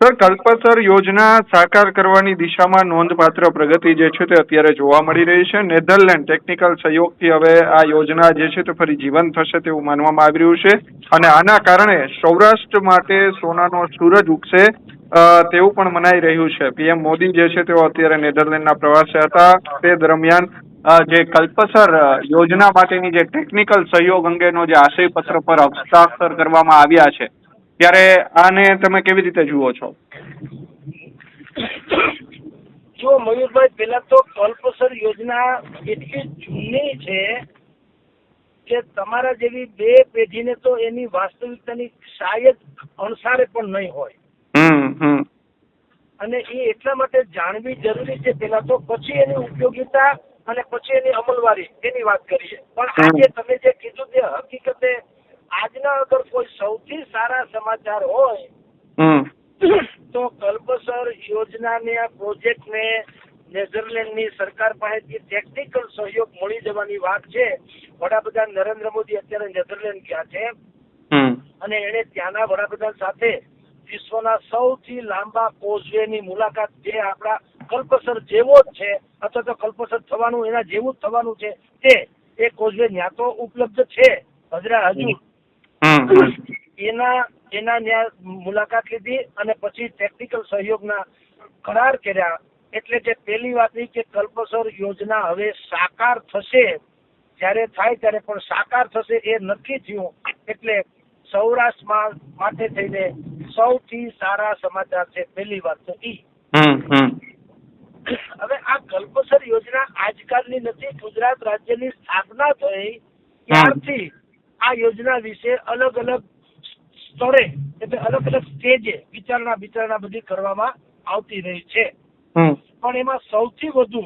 Sir, Kalpasar યોજના સાકાર કરવાની દિશામાં નોંધપાત્ર પ્રગતિ જે છે તે અત્યારે જોવા મળી રહી છે. નેધરલેન્ડ ટેકનિકલ સહયોગથી હવે આ યોજના જે છે તે ફરી જીવંત થશે તેવું માનવામાં આવી રહ્યું છે અને આના કારણે સૌરાષ્ટ્ર માટે સોનાનો સૂરજ ઉગશે તેવું પણ મનાઈ રહ્યું છે. પીએમ મોદી જે છે તેઓ અત્યારે નેધરલેન્ડના પ્રવાસે હતા. તે દરમિયાન જે કલ્પસર યોજના માટેની જે ટેકનિકલ સહયોગ અંગેનો જે આશયપત્ર પર હસ્તાક્ષર કરવામાં આવ્યા છે, ત્યારે આને તમે કેવી રીતે જુઓ છો? જો મયુરભાઈ, પેલા તો કલ્પસર યોજના એટલી જૂની છે કે તમારા જેવી બે પેઢીને તો એની વાસ્તવિકતાની શાયદ અણસારે પણ નહીં હોય. અને એ એટલા માટે જાણવી જરૂરી છે પેલા તો, પછી એની ઉપયોગિતા અને પછી એની અમલવારી એની વાત કરીએ. પણ આજે તમે જે કીધું તે હકીકતે આજના અગર કોઈ સૌથી સારા સમાચાર હોય તો કલ્પસર યોજનાને આ પ્રોજેક્ટને નેધરલેન્ડની સરકાર પાસેથી ટેકનિકલ સહયોગ મળી જવાની વાત છે. વડાપ્રધાન નરેન્દ્ર મોદી અત્યારે નેધરલેન્ડ ગયા છે અને એને ત્યાંના વડાપ્રધાન સાથે વિશ્વના સૌથી લાંબા કોઝવેની મુલાકાત, જે આપણા કલ્પસર જેવો જ છે અથવા તો કલ્પસર થવાનું એના જેવું જ થવાનું છે, તે કોઝવે ત્યાં તો ઉપલબ્ધ છે હજરા હજુ. એના ત્યાં મુલાકાત લીધી અને પછી ટેકનિકલ સહયોગના કરાર કર્યા. એટલે કે પહેલી વાત એ કે કલ્પસર યોજના હવે સાકાર થશે, જ્યારે થાય ત્યારે પણ સાકાર થશે એ નક્કી થયું. એટલે સૌરાષ્ટ્રમાં માટે થઈને સૌથી સારા સમાચાર છે. પહેલી વાત તો ઈ. હવે આ કલ્પસર યોજના આજકાલની નથી. ગુજરાત રાજ્યની સ્થાપના થઈ ત્યારથી આ યોજના વિશે અલગ અલગ સ્તરે એટલે અલગ અલગ સ્ટેજે વિચારણા બધી કરવામાં આવતી રહી છે. પણ એમાં સૌથી વધુ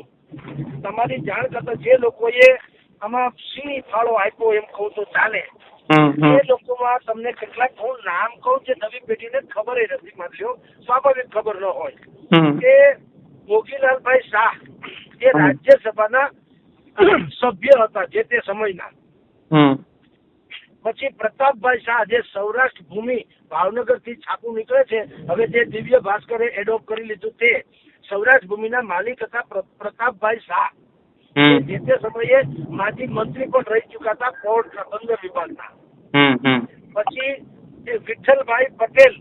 તમારી જાણ કરતા જે લોકોએ આમાં સિંહ ફાળો આપ્યો એમ કહું તો ચાલે, એ લોકોમાં તમને કેટલાક હું નામ કહું જે નવી પેઢીને ખબર નથી, માનજો સ્વાભાવિક ખબર ન હોય કે મોગીલાલભાઈ શાહ એ રાજ્યસભાના સભ્ય હતા જે તે સમયના. પછી પ્રતાપભાઈ શાહ જે સૌરાષ્ટ્ર ભૂમિ ભાવનગર થી છાપું નીકળે છે, હવે જે દિવ્ય ભાસ્કરે એડોપ્ટ કરી લીધું તે સૌરાષ્ટ્ર ભૂમિના માલિક હતા પ્રતાપભાઈ શાહ. જે તે સમયે માજી મંત્રી પણ રહી ચુક્યા હતા પોર્ટના બંદર વિભાગના. પછી વિઠ્ઠલભાઈ પટેલ,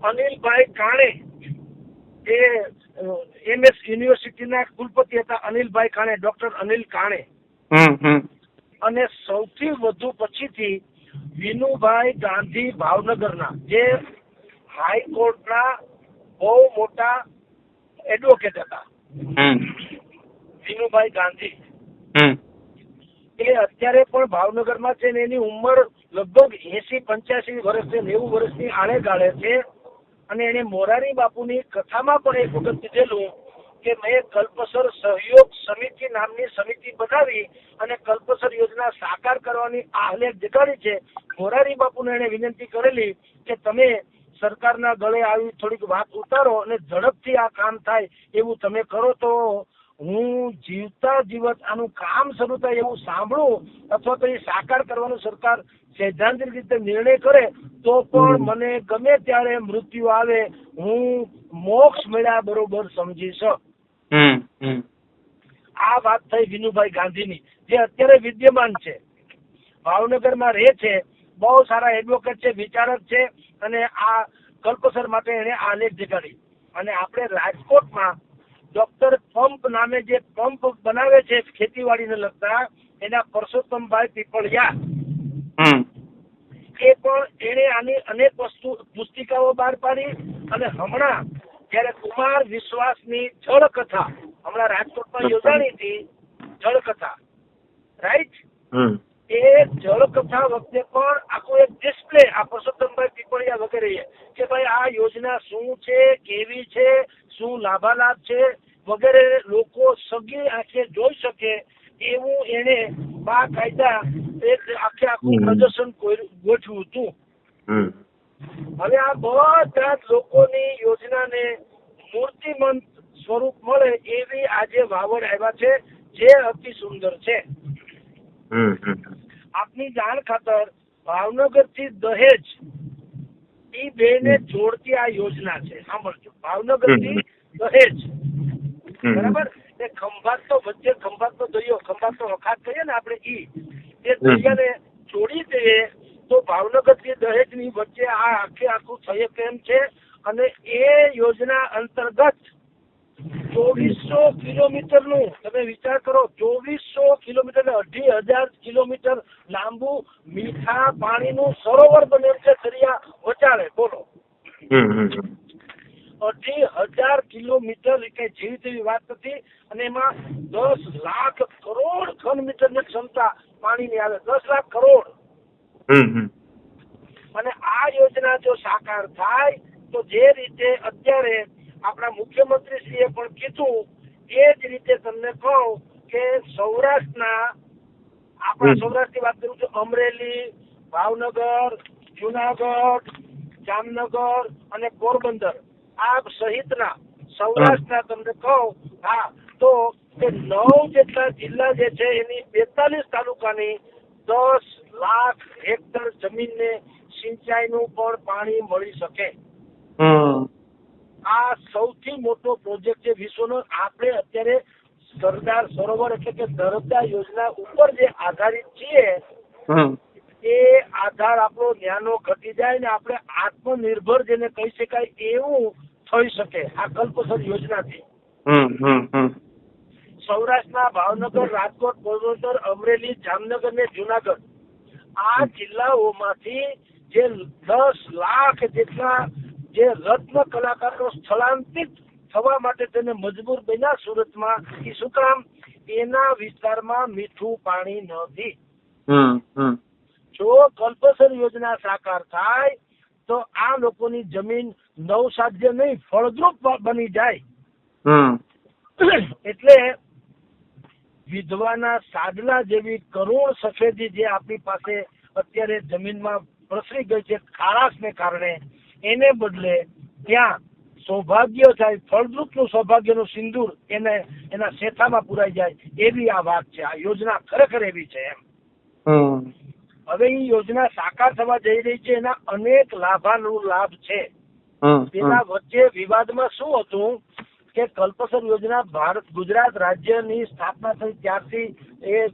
અનિલભાઈ કાણે જે MS યુનિવર્સિટીના કુલપતિ હતા, અનિલભાઈ કાણે, ડોક્ટર અનિલ કાણે. અને સૌથી વધુ પછીથી વિનુભાઈ ગાંધી ભાવનગરના, જે હાઈકોર્ટના બહુ મોટા એડવોકેટ હતા. વિનુભાઈ ગાંધી એ અત્યારે પણ ભાવનગરમાં છે ને એની ઉંમર લગભગ 80-85 વર્ષથી 90 વર્ષની આડે ગાળે છે. અને એને મોરારી બાપુની કથામાં પણ એક વખત કીધેલું કે મેં કલ્પસર સહયોગ સમિતિ નામની સમિતિ બનાવી અને કલ્પસર યોજના સાકાર કરવાની આહલેખ જગાડી છે. મોરારી બાપુને એને વિનંતી કરેલી કે તમે સરકારના ગળે આવી થોડીક વાત ઉતારો અને ઝડપથી આ કામ થાય એવું તમે કરો તો હું જીવતા જીવત આનું કામ શરૂ થાય એવું સાંભળું, અથવા તો એ સાકાર કરવાનું સરકાર સૈદ્ધાંતિક રીતે નિર્ણય કરે તો પણ મને ગમે ત્યારે મૃત્યુ આવે હું મોક્ષ મળ્યા બરોબર સમજીશ. આ વાત થઈ વિનુભાઈ ગાંધીની, જે અત્યારે વિદ્યમાન છે, ભાવનગરમાં રહે છે, બહુ સારા એડવોકેટ છે, વિચારક છે અને આ કલ્પસર માટે એને આલેખ જગાડી. અને આપણે રાજકોટમાં ડોક્ટર પંપ નામે જે પંપ બનાવે છે ખેતીવાડીને લગતા, એના પરસોત્તમભાઈ પીપળિયા, એ પણ એને આની અનેક પુસ્તિકાઓ બહાર પાડી. અને હમણાં જયારે કુમાર વિશ્વાસની જળકથા હમણાં રાજકોટમાં યોજાણી હતી, જળકથા, રાઈટ, એ જળકથા વખતે પણ આખું એક ડિસ્પ્લે આ પરસોત્તમભાઈ પીપળિયા વગેરે કે ભાઈ આ યોજના શું છે, કેવી છે, શું લાભાલાભ છે વગેરે લોકો સગી આંખે જોઈ શકે એવું એને બાકાયદા એક આખું પ્રદર્શન ગોઠવ્યું હતું. હવે આ બધા જ લોકોની યોજનાને મૂર્તિમંત સ્વરૂપ મળે એવી આજે વાવડ આવ્યા છે, જે અતિ સુંદર છે. આપની જાણ ખાતર ભાવનગર થી દહેજ ઈ બે ને જોડતી આ યોજના છે. સાંભળજો, ભાવનગર થી દહેજ, બરાબર, એ ખંભાત તો વચ્ચે ખંભાત તો દરિયો, ખંભાત તો અખાત કહીએ ને આપણે, એ દરિયાને જોડી દઈએ તો ભાવનગર થી દહેજ ની વચ્ચે આ આખું થઈ કેમ છે. અને એ યોજના અંતર્ગત 2400 કિલોમીટર નું, તમે વિચાર કરો, 2400 કિલોમીટર ને 2500 કિલોમીટર લાંબુ મીઠા પાણીનું સરોવર બને છે દરિયા વચાળે. બોલો, 2500 કિલોમીટર કઈ જેવી તેવી વાત નથી. અને એમાં 10 લાખ કરોડ ઘન મીટર ની ક્ષમતા પાણીની આવે, 10 લાખ કરોડ. અને આ યોજના જો સાકાર થાય તો જે રીતે અત્યારે આપણા મુખ્યમંત્રીશ્રીએ પણ કીધું એ જ રીતે તમને કહું કે સૌરાષ્ટ્રના, આપણા સૌરાષ્ટ્રની વાત કરું છું, અમરેલી, ભાવનગર, જુનાગઢ, જામનગર અને પોરબંદર આ સહિતના સૌરાષ્ટ્રના તમને કહું, હા, તો એ 9 જેટલા જિલ્લા જે છે એની 42 તાલુકાની 10 લાખ હેક્ટર જમીનને સિંચાઈનું પણ પાણી મળી શકે. આ સૌથી મોટો પ્રોજેક્ટ છે વિશ્વનો. આપણે અત્યારે સરદાર સરોવર એટલે કે નર્મદા યોજના ઉપર જે આધારિત છીએ, એ આધાર આપણો ન્યાનો ઘટી જાય ને આપણે આત્મનિર્ભર જેને કહી શકાય એવું થઈ શકે આ કલ્પસર યોજનાથી. સૌરાષ્ટ્રના ભાવનગર, રાજકોટ, પોરબંદર, અમરેલી, જામનગર ને જુનાગઢ આ જિલ્લાઓમાંથી જે 10 લાખ જેટલા જે રત્ન કલાકારો સ્થળાંતરિત થવા માટે તેને મજબૂર બન્યા સુરતમાં, એ શું કામ? એના વિસ્તારમાં મીઠું પાણી નથી. જો કલ્પસર યોજના સાકાર થાય તો આ લોકોની જમીન નવસાધ્ય નહીં ફળદ્રુપ બની જાય. એટલે વિધવાના સાદલા જેવી કરુણ સફેદી જે આપણી પાસે અત્યારે જમીનમાં પ્રસરી ગઈ છે ખારાશને કારણે, એને બદલે ત્યાં સૌભાગ્ય થાય, ફળદ્રુપનું સૌભાગ્યનું સિંદૂર એને એના શેથામાં પુરાઈ જાય એવી આ વાત છે. આ યોજના ખરેખર એવી છે એમ. હવે એ યોજના સાકાર થવા જઈ રહી છે, એના અનેક લાભ છે. તેના વચ્ચે વિવાદમાં શું હતું કે કલ્પસર યોજના ગુજરાત રાજ્યની સ્થાપના થઈ ત્યારથી એ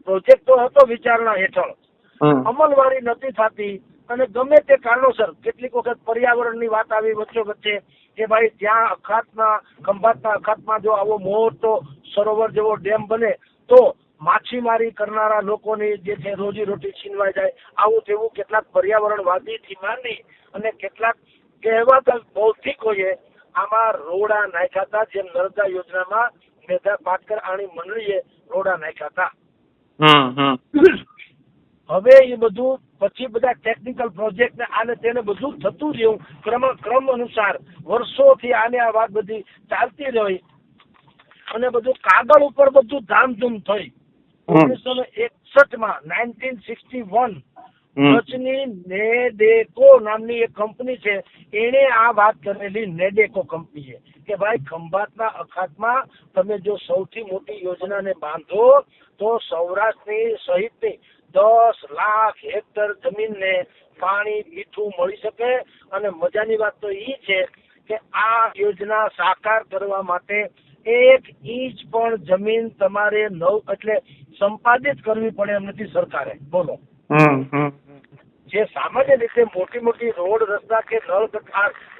પ્રોજેક્ટ તો હતો વિચારણા હેઠળ, અમલવારી નથી થતી. અને ગમે તે કારણોસર કેટલીક વખત પર્યાવરણની વાત આવી વચ્ચે કે ભાઈ ત્યાં અખાતમાં, ખંભાતના અખાતમાં જો આવો મોટો સરોવર જેવો ડેમ બને તો માછીમારી કરનારા લોકોની જે છે રોજીરોટી છીનવાઈ જાય. આવું તેવું કેટલાક પર્યાવરણવાદીથી માંડી અને કેટલાક કહેવાતા બૌદ્ધિકોએ આમાં રોડા નાખ્યા હતા, જેમ નર્મદા યોજનામાં મેધા પાટકર આણી મંડળીએ રોડા નાખ્યા હતા. હવે એ બધું પછી બધા ટેકનિકલ પ્રોજેક્ટ ને આને તેને બધું થતું રહ્યું ક્રમ અનુસાર વર્ષોથી આને આ વાત બધી ચાલતી રહી અને બધું કાગળ ઉપર બધું ધામધૂમ થઈ. 1961 1961 કચ્છની નેડેકો નામની એક કંપની છે, એને આ વાત કરેલી. નેડેકો કંપનીએ કે ભાઈ ખંભાતના અખાતમાં તમે જો સૌથી મોટી યોજનાને બાંધો તો સૌરાષ્ટ્રની સહિતની 10 લાખ હેક્ટર જમીનને પાણી મીઠું મળી શકે. અને મજાની વાત તો એ છે કે આ યોજના સાકાર કરવા માટે 1 ઇંચ પણ જમીન તમારે એટલે સંપાદિત કરવી પડે એમ નથી સરકારે. બોલો, જે સામાન્ય રીતે મોટી રોડ રસ્તા કે નળ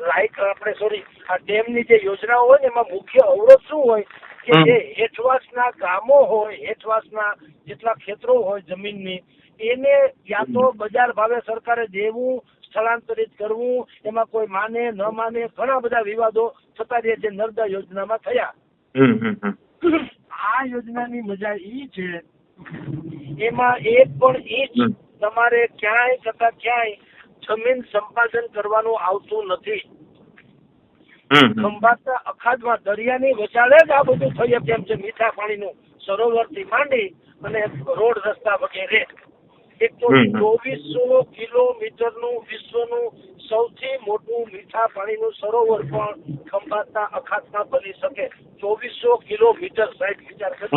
લાઈટ આ ડેમની જે યોજનાઓ હોય ને એમાં મુખ્ય અવરોધ શું હોય કે જે હેઠવાસના ગામો હોય, હેઠવાસના જેટલા ક્ષેત્રો હોય જમીનની, એને યા તો બજાર ભાવે સરકારે દેવું, સ્થળાંતરિત કરવું, એમાં કોઈ માને ન માને ઘણા બધા વિવાદો થતા રહે જે નર્મદા યોજનામાં થયા. આ યોજનાની મજા ઈ છે એમાં 1 પણ ઇંચ તમારે ક્યાંય છતાં ક્યાંય જમીન સંપાદન કરવાનું આવતું નથી. ખંભાતના અખાતમાં દરિયાની વચાળે જ આ બધું થઈ કેમ છે, મીઠા પાણીનું સરોવર થી માંડી અને રોડ રસ્તા વગેરે. એક તો 2400 કિલોમીટરનું વિશ્વનું સૌથી મોટું મીઠા પાણીનું સરોવર પણ ખંભાતના અખાતમાં બની શકે. 2400 કિલોમીટર, સાહેબ વિચાર કરો.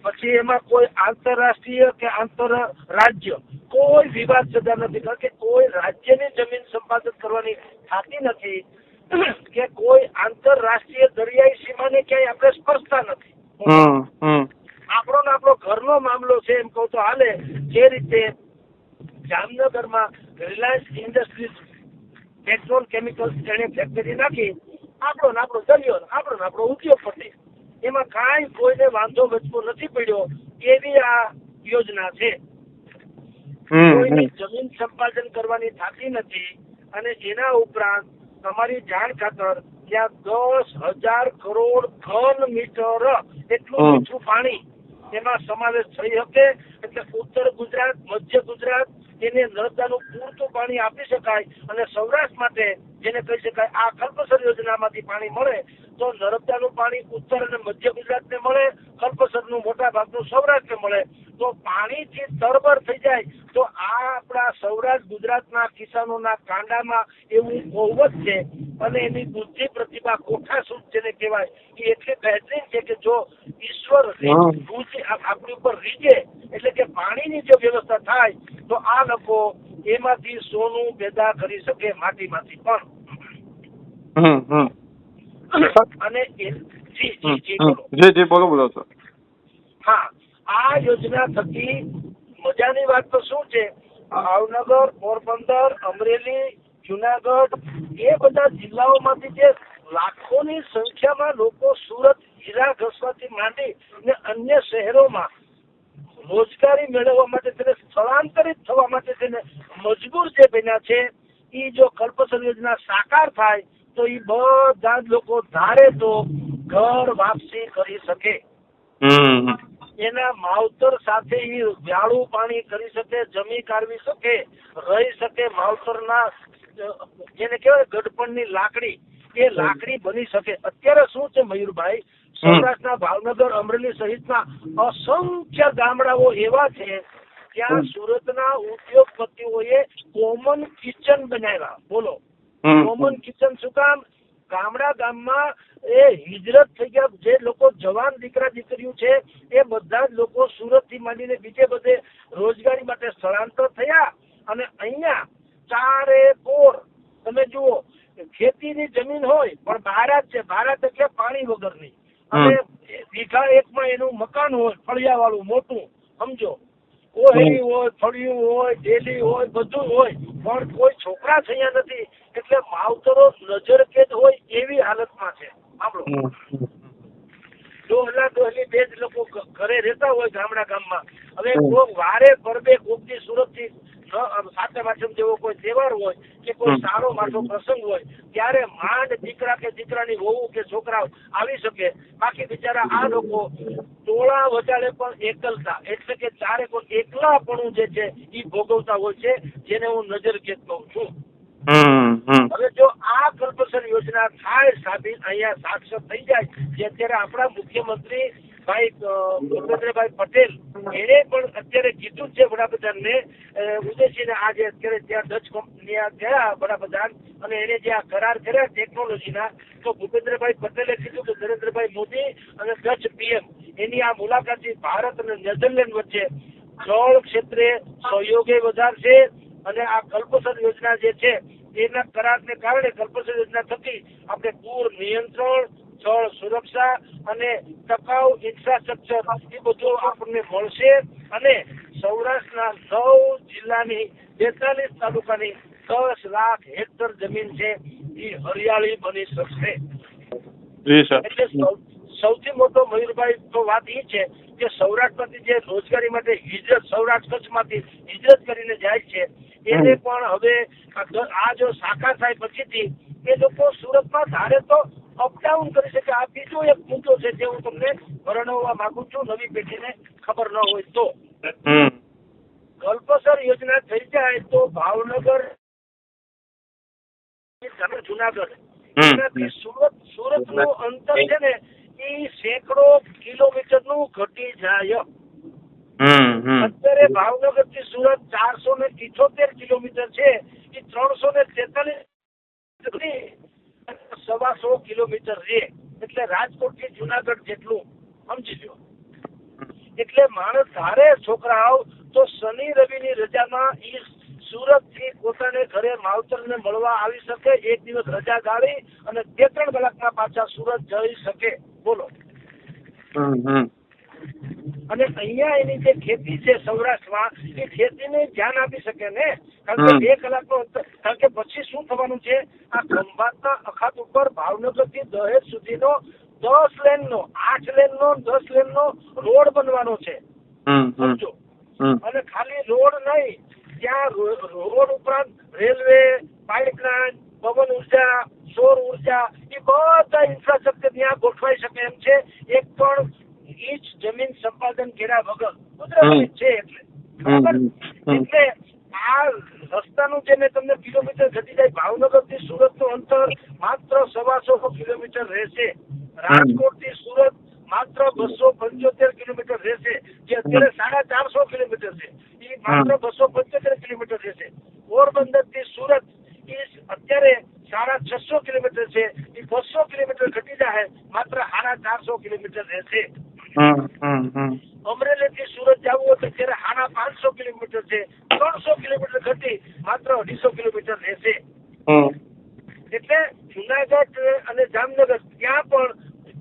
પછી એમાં કોઈ આંતરરાષ્ટ્રીય કે આંતર રાજ્ય કોઈ વિવાદ સદા નથી, કારણ કે કોઈ રાજ્યની જમીન સંપાદન કરવાની થતી નથી કે કોઈ આંતરરાષ્ટ્રીય દરિયાઈ સીમાને ક્યાંય આપણે સ્પર્શતા નથી. આપણો ને આપણો ઘરનો મામલો છે એમ કહું તો હાલે. જે રીતે જામનગરમાં રિલાયન્સ ઇન્ડસ્ટ્રીઝ પેટ્રોલ કેમિકલ્સ જેને ફેક્ટરી નાખી, આપણો ને આપણો દરિયો, આપણો ને આપણો ઉદ્યોગપતિ, એમાં કાંઈ કોઈને વાંધો વચવો નથી પડ્યો એવી આ યોજના છે. કોઈની જમીન સંપાદન કરવાની થતી નથી. અને એના ઉપરાંત તમારી જાણ ખાતર ત્યાં 10,000 કરોડ ઘન મીટર એટલું મીઠું પાણી એમાં સમાવેશ થઈ શકે. એટલે ઉત્તર ગુજરાત, મધ્ય ગુજરાત એને નર્મદાનું પૂરતું પાણી આપી શકાય. અને સૌરાષ્ટ્ર માટે જેને કહી શકાય આ કલ્પસર યોજનામાંથી પાણી મળે તો નર્મદાનું પાણી ઉત્તર અને મધ્ય ગુજરાતને મળે, કલ્પસરનું મોટા ભાગનું સૌરાષ્ટ્રને મળે. તો પાણીથી તરબર થઈ જાય તો આ આપણા સૌરાષ્ટ્ર ગુજરાતના કિસાનોના કાંડામાં એવું બહુ જ છે. અને એની બુદ્ધિ પ્રતિભા કોઠાસૂઝ જેને કહેવાય એ એટલી બહેતરીન છે કે જો ઈશ્વર આપણી ઉપર રીજે એટલે કે પાણીની જો વ્યવસ્થા થાય તો આ લોકો એમાંથી સોનું પેદા કરી શકે માટીમાંથી પણ. અને જી બોલો સર. હા, આ યોજના થકી મજાની વાત તો શું છે, ભાવનગર, પોરબંદર, અમરેલી, જુનાગઢ એ બધા જિલ્લાઓમાંથી જે લાખોની સંખ્યામાં લોકો સુરત, હીરા ઘસવાથી માંડી ને અન્ય શહેરોમાં રોજગારી મેળવવા માટે તેને સ્થળાંતરિત થવા માટે તેને મજબૂર જે બન્યા છે એ જો કલ્પસર યોજના સાકાર થાય તો એ બધા જ લોકો ધારે તો ઘર વાપસી કરી શકે. એના માવતર સાથે એ વ્યાળું પાણી કરી શકે, જમી કાઢવી શકે, રહી શકે. માવતરના જેને કહેવાય ગડપણની લાકડી એ લાકડી બની શકે. અત્યારે શું છે મયુરભાઈ, સૌરાષ્ટ્રના ભાવનગર, અમરેલી સહિતના અસંખ્ય ગામડાઓ એવા છે ત્યાં સુરતના ઉદ્યોગપતિઓએ કોમન કિચન બનાવ્યા. બોલો, કોમન કિચન શું કામ? ગામમાં એ હિજરત થઈ ગયા જે લોકો જવાન દીકરા દીકરીઓ છે એ બધા જ લોકો સુરત થી માંડીને બીજે બધે રોજગારી માટે સ્થળાંતર થયા. અને અહીંયા ચારે કોર તમે જુઓ ખેતીની જમીન હોય પણ ભારત છે, ભારત એટલે પાણી વગરની. અને વીઘા એકમાં એનું મકાન હોય ફળિયા વાળું મોટું, સમજો, ઓહરી હોય, ફળિયું હોય, ડેલી હોય, બધું હોય, પણ કોઈ છોકરા થયા નથી. એટલે માવતરો નજરકેદ હોય એવી હાલતમાં છે. સાંભળો, ડોહલી બે જ લોકો ઘરે રહેતા હોય ગામમાં. હવે કોક વારે પરબે કોકથી સુરત થી સાતમ આઠમ જેવો કોઈ તહેવાર હોય કે કોઈ સારો માઠો પ્રસંગ હોય ત્યારે માંડ દીકરા કે દીકરાની વહુ કે છોકરા આવી શકે. બાકી બિચારા આ લોકો ટોળા વચાડે પણ એકલતા એટલે કે ચારે કોઈ એકલાપણું જે છે એ ભોગવતા હોય છે, જેને હું નજરકેદ કહું છું. હવે જો આ કલ્પસર યોજના થાય સાબિત, અહીંયા સાક્ષર થઈ જાય, જે અત્યારે આપણા મુખ્યમંત્રી ભાઈ ભૂપેન્દ્રભાઈ પટેલ એને પણ અત્યારે કીધું છે વડાપ્રધાનને ઉદ્દેશીને આજે અત્યારે ત્યાં ડચ કંપની ગયા વડાપ્રધાન અને એને જે આ કરાર કર્યા ટેકનોલોજીના, તો ભૂપેન્દ્રભાઈ પટેલે કીધું કે નરેન્દ્રભાઈ મોદી અને ડચ PM એની આ મુલાકાતથી ભારત અને નેધરલેન્ડ વચ્ચે જળ ક્ષેત્રે સહયોગે વધારશે. અને આ કલ્પસર યોજના જે છે એના કરારને કારણે કલ્પસર યોજના થકી આપણે પૂર નિયંત્રણ, જળ સુરક્ષા અને ટકાઉ ઇન્ફ્રાસ્ટ્રક્ચર એ બધું આપણને મળશે. અને સૌરાષ્ટ્રના 9 જિલ્લાની 42 તાલુકાની 10 લાખ હેક્ટર જમીન છે એ હરિયાળી બની શકશે. એટલે સૌથી મોટો મયુરભાઈ તો વાત એ છે કે સૌરાષ્ટ્રમાંથી જે રોજગારી માટે હિજરત સૌરાષ્ટ્ર કચ્છમાંથી હિજરત કરીને જાય છે એને પણ હવે આ જો સાકાર થાય પછીથી એ લોકો સુરતમાં ધારે તો અપડાઉન કરી શકે. આ બીજો એક મુદ્દો છે જે હું તમને વર્ણવવા માંગુ છું, નવી પેઢીને ખબર ન હોય તો. કલ્પસર યોજના થઈ જાય તો ભાવનગર, જુનાગઢ એનાથી સુરત નું અંતર છે ને એ સેંકડો કિલોમીટર નું ઘટી જાય. અત્યારે ભાવનગર થી સુરત 478 કિલોમીટર છે, એ 343 125 કિલોમીટર છે. એટલે રાજકોટ થી જુનાગઢ જેટલું સમજી લો. એટલે માણસ ધારે છોકરાઓ તો શનિ રવિની રજામાં ઈ સુરત થી પોતાને ઘરે માવતરને મળવા આવી શકે, એક દિવસ રજા ગાળી અને 2-3 કલાકમાં પાછા સુરત જઈ શકે. બોલો. અને અહીંયા એની જે ખેતી છે સૌરાષ્ટ્રમાં, એ ખેતીને ધ્યાન આપી શકે ને, કારણ કે 2 કલાકનો અંતર. કારણ કે પછી શું થવાનું છે, આ ખંભાતના અખાત ઉપર ભાવનગર થી દહેજ સુધીનો 10 લેનનો 8 લેનનો 10 લેનનો રોડ બનવાનો છે. સમજો. અને ખાલી રોડ નહીં, ત્યાં રોડ ઉપરાંત રેલવે, પાઇપલાઇન, પવન ઉર્જા, સૌર ઉર્જા, એ બધા ઇન્ફ્રાસ્ટ્રક્ચર ત્યાં ગોઠવાઈ શકે એમ છે. એક પણ ઇંચ જમીન સંપાદન કર્યા વગર કુદરતી છે. એટલે બરાબર. એટલે આ રસ્તાનું જે મેં તમને કિલોમીટર ઘટી જાય, ભાવનગર થી સુરત નું અંતર માત્ર 125 કિલોમીટર રહેશે. રાજકોટ થી સુરત માત્ર 275 કિલોમીટર રહેશે, જે અત્યારે 450 કિલોમીટર છે. એ માત્ર 275 કિલોમીટર રહેશે. પોરબંદર થી સુરત એ અત્યારે 650 કિલોમીટર છે. એ 200 કિલોમીટર ઘટી જાય, માત્ર 450 કિલોમીટર રહેશે. અમરેલી થી સુરત જવું હોય તો અત્યારે 550 કિલોમીટર છે. 300 કિલોમીટર ઘટી માત્ર 250 કિલોમીટર રહેશે. એટલે જુનાગઢ અને જામનગર ત્યાં પણ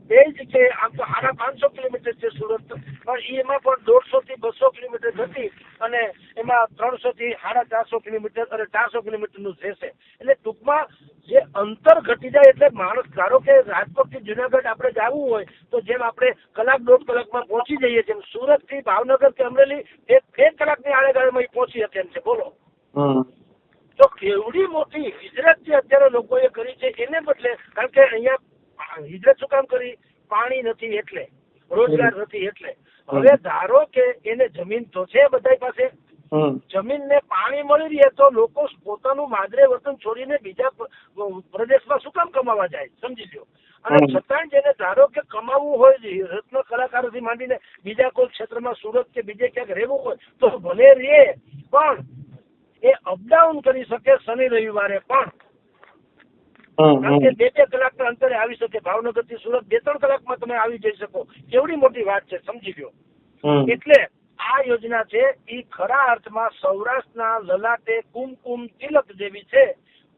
બે જગ્યાએ આમ તો 550 કિલોમીટર છે સુરત, પણ એમાં પણ 150 થી 200 કિલોમીટર ઘટી અને એમાં 300 થી 450 કિલોમીટર અને 400 કિલોમીટર નું રહેશે. એટલે ટૂંકમાં જે અંતર ઘટી જાય, એટલે માણસ ધારો કે રાજકોટ થી જુનાગઢ આપણે જવું હોય તો જેમ આપણે 1-1.5 કલાકમાં પહોંચી જઈએ, જેમ સુરત થી ભાવનગર કે અમરેલી 1 કલાકની આડેગાળીમાં પહોંચી શકે એમ છે. બોલો. તો કેવડી મોટી હિજરત જે અત્યારે લોકોએ કરી છે, એને બદલે, કારણ કે અહીંયા હિજરત શું કામ કરી? પાણી નથી એટલે, રોજગાર નથી એટલે. હવે ધારો કે એને જમીન તો છે બધા પાસે, જમીન ને પાણી મળી રહે તો લોકો પોતાનું માદરે વતન છોડીને બીજા પ્રદેશમાં શું કામ કમાવા જાય? સમજી લો. અને છતાં જેને ધારો કે કમાવું હોય, રત્ન કલાકારોથી માંડીને બીજા કોઈ ક્ષેત્રમાં સુરત કે બીજે ક્યાંક રહેવું હોય તો ભલે રહે, પણ એ અપડાઉન કરી શકે શનિ રવિવારે પણ. કારણ કે 2-2 કલાકના અંતરે આવી શકે. ભાવનગર થી સુરત 2-3 કલાકમાં તમે આવી જઈ શકો. કેવડી મોટી વાત છે, સમજી લો. એટલે આ યોજના છે એ ખરા અર્થમાં સૌરાષ્ટ્રના લલાટે કુમકુમ તિલક જેવી છે,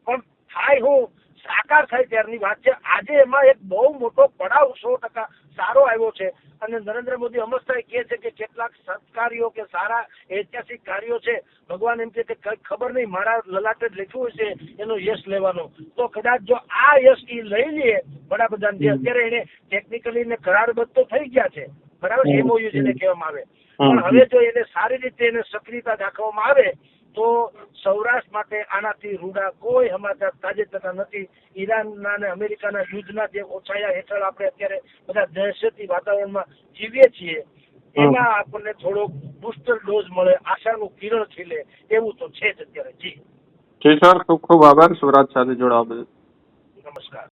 પણ થાય હું સાકાર થાય ત્યારની વાત છે. આજે એમાં એક બહુ મોટો પડાવ 100% સારો આવ્યો છે. અને નરેન્દ્ર મોદી અમસ્તા કહે છે કે કેટલાક સત્કાર્યો કે સારા ઐતિહાસિક કાર્યો છે, ભગવાન એમ કે કઈ ખબર નહીં, મારા લલાટે જ લખ્યું હશે એનો યશ લેવાનો. તો કદાચ જો આ યશ એ લઈ લે વડાપ્રધાન, જે અત્યારે એને ટેકનિકલી ને કરારબદ્ધ તો થઈ ગયા છે, બરાબર, MOU જેને કહેવામાં આવે, પણ હવે જો એને સારી રીતે એને સક્રિયતા દાખવવામાં આવે તો સૌરાષ્ટ્ર માટે આનાથી રૂડા કોઈ સમાચાર તાજેતરના નથી. ઈરાનના અને અમેરિકાના યુદ્ધના જે ઓછાયા હેઠળ આપણે અત્યારે બધા દહેશતી વાતાવરણમાં જીવીએ છીએ, એમાં આપણને થોડોક બુસ્ટર ડોઝ મળે, આશાનું કિરણ ખીલે એવું તો છે જ અત્યારે. જી સર, ખૂબ ખૂબ આભાર સુરત સાથે જોડાવા બદલ. નમસ્કાર.